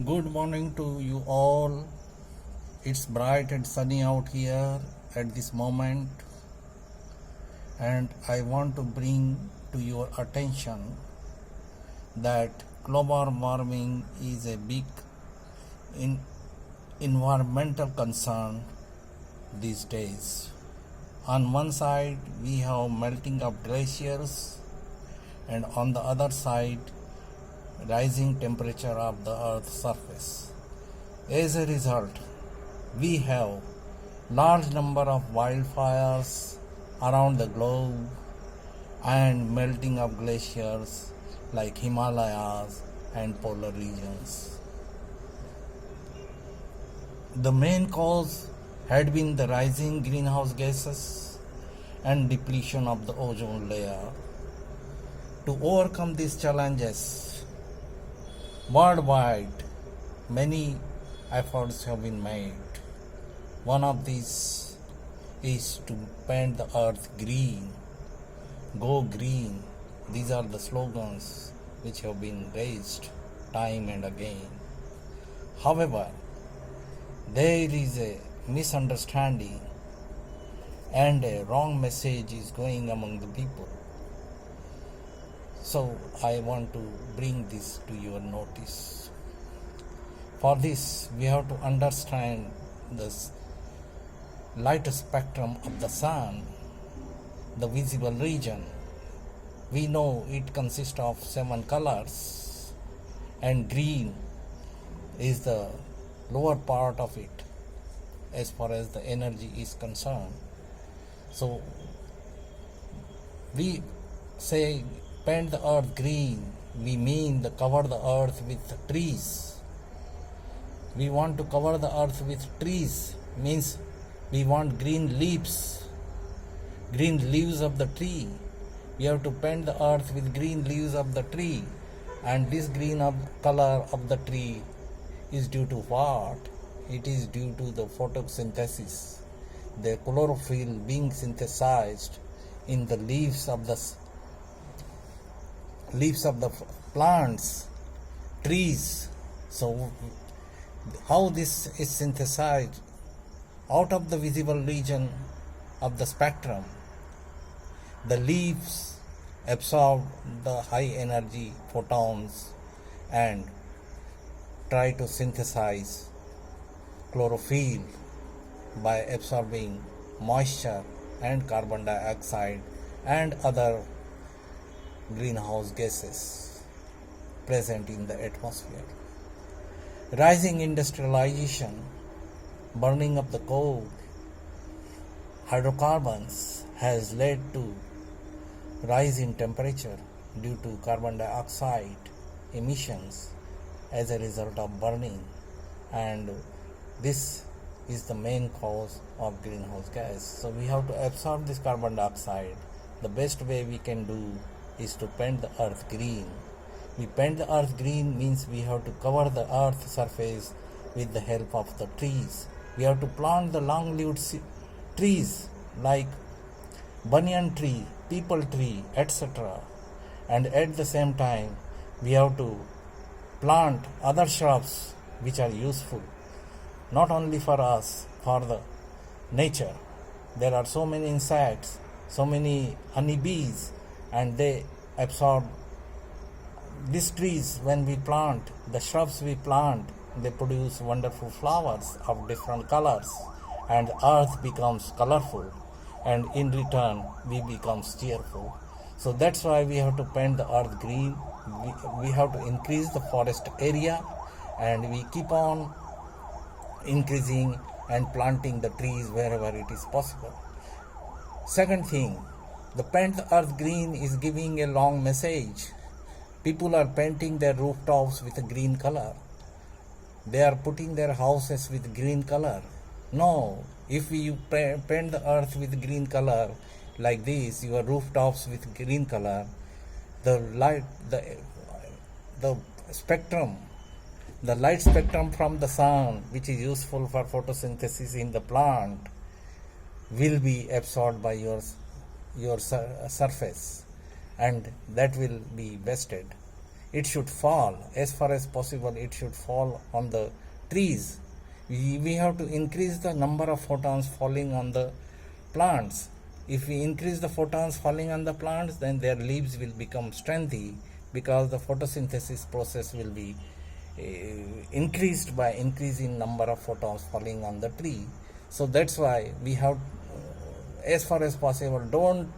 Good morning to you all. It's bright and sunny out here at this moment, and I want to bring to your attention that global warming is a big in environmental concern these days. On one side, we have melting of glaciers, and on the other side, rising temperature of the earth's surface. As a result, we have large number of wildfires around the globe and melting of glaciers like Himalayas and polar regions. The main cause had been the rising greenhouse gases and depletion of the ozone layer. To overcome these challenges, worldwide, many efforts have been made. One of these is to paint the earth green. Go green. These are the slogans which have been raised time and again. However, there is a misunderstanding and a wrong message is going among the people. So I want to bring this to your notice. For this, we have to understand this light spectrum of the sun, the visible region. We know it consists of 7 colors, and green is the lower part of it as far as the energy is concerned. So we say paint the earth green, we mean cover the earth with trees. We want to cover the earth with trees, means we want green leaves of the tree. We have to paint the earth with green leaves of the tree, and this green color of the tree is due to what? It is due to the photosynthesis, the chlorophyll being synthesized in the leaves of the plants, trees. So how this is synthesized? Out of the visible region of the spectrum, the leaves absorb the high energy photons and try to synthesize chlorophyll by absorbing moisture and carbon dioxide and other greenhouse gases present in the atmosphere. Rising industrialization, burning of the coal, hydrocarbons has led to rise in temperature due to carbon dioxide emissions as a result of burning, and this is the main cause of greenhouse gas. So we have to absorb this carbon dioxide. The best way we can do is to paint the earth green. We paint the earth green means we have to cover the earth surface with the help of the trees. We have to plant the long-lived trees like banyan tree, peepal tree, etc. And at the same time, we have to plant other shrubs which are useful, not only for us, for the nature. There are so many insects, so many honeybees, and they absorb these trees. When we plant, the shrubs we plant, they produce wonderful flowers of different colors, and earth becomes colorful, and in return we become cheerful. So that's why we have to paint the earth green. We have to increase the forest area, and we keep on increasing and planting the trees wherever it is possible. Second thing, the paint the earth green is giving a long message. People are painting their rooftops with a green color. They are putting their houses with green color. No, if you paint the earth with green color like this, your rooftops with green color, the light spectrum from the sun, which is useful for photosynthesis in the plant, will be absorbed by your surface, and that will be wasted. it should fall as far as possible. It should fall on the trees. We have to increase the number of photons falling on the plants. If we increase the photons falling on the plants, then their leaves will become strengthy, because the photosynthesis process will be increased by increasing number of photons falling on the tree. So that's why we have, as far as possible, don't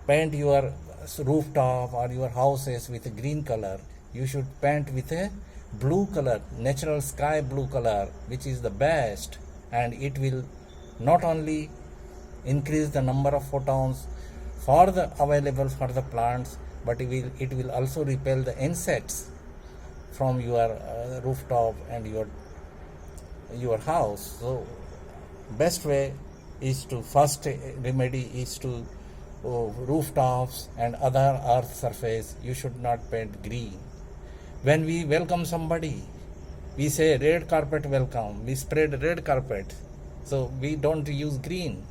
paint your rooftop or your houses with a green color. You should paint with a blue color, natural sky blue color, which is the best, and it will not only increase the number of photons for the available for the plants, but it will also repel the insects from your rooftop and your house. So best way is to, first remedy is to rooftops and other earth surface, you should not paint green. When we welcome somebody, we say red carpet welcome, we spread red carpet. So we don't use green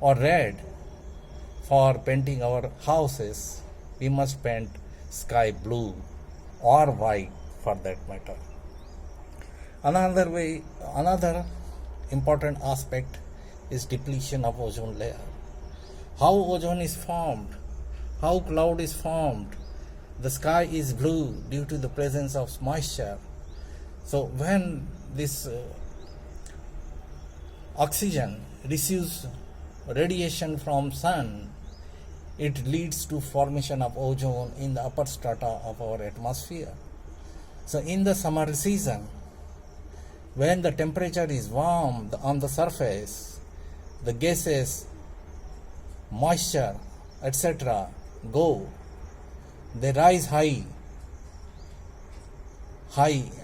or red for painting our houses. We must paint sky blue or white for that matter. Another important aspect is depletion of ozone layer. How ozone is formed, how cloud is formed. The sky is blue due to the presence of moisture. So when this oxygen receives radiation from sun, it leads to formation of ozone in the upper strata of our atmosphere. So in the summer season, when the temperature is warm on the surface, the gases, moisture, etc. They rise high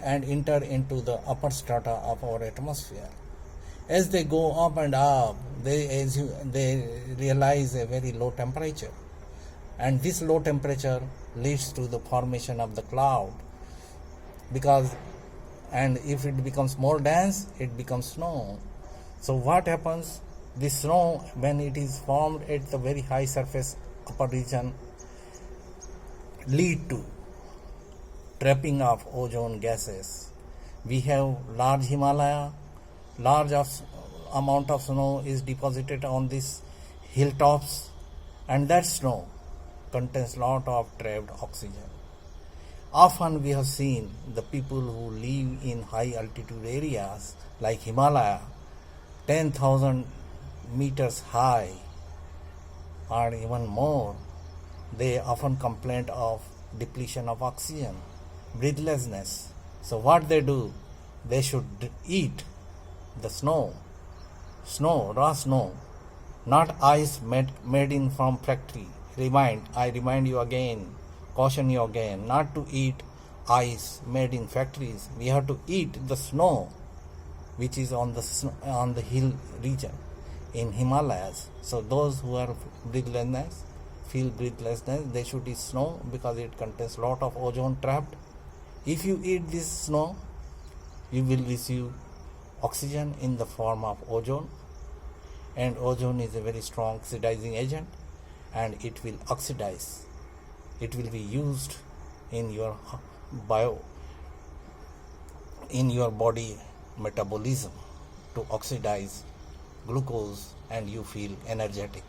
and enter into the upper strata of our atmosphere. As they go up and up, they realize a very low temperature, and this low temperature leads to the formation of the cloud. And if it becomes more dense, it becomes snow. So what happens? This snow, when it is formed at the very high surface upper region, lead to trapping of ozone gases. We have large Himalaya, large amount of snow is deposited on these hilltops, and that snow contains lot of trapped oxygen. Often we have seen the people who live in high altitude areas like Himalaya, 10,000 meters high or even more, they often complain of depletion of oxygen, breathlessness. So what they do? They should eat the raw snow, not ice made in from factory. I remind you again, caution you again, not to eat ice made in factories. We have to eat the snow which is on the hill region in Himalayas. So those who are feel breathlessness, they should eat snow because it contains lot of ozone trapped. If you eat this snow, you will receive oxygen in the form of ozone, and ozone is a very strong oxidizing agent, and it will oxidize. It will be used in your body metabolism to oxidize glucose, and you feel energetic.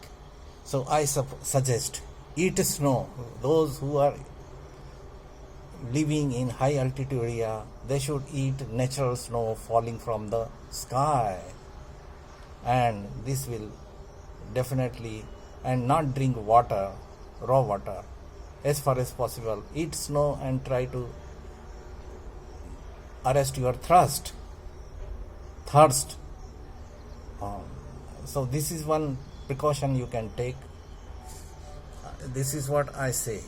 So I suggest eat snow. Those who are living in high altitude area, they should eat natural snow falling from the sky, and this will definitely, and not drink raw water. As far as possible, eat snow and try to arrest your thirst. So this is one precaution you can take. This is what I say.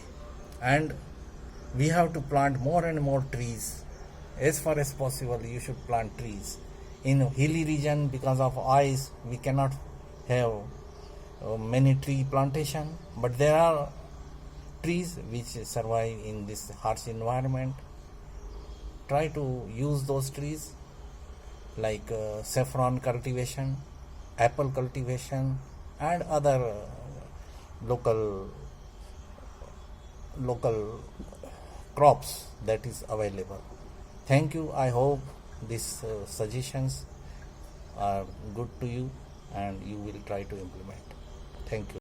And we have to plant more and more trees. As far as possible, you should plant trees. In hilly region, because of ice, we cannot have many tree plantation, but there are trees which survive in this harsh environment. Try to use those trees like saffron cultivation, apple cultivation, and other local crops that is available. Thank you. I hope these suggestions are good to you and you will try to implement. Thank you.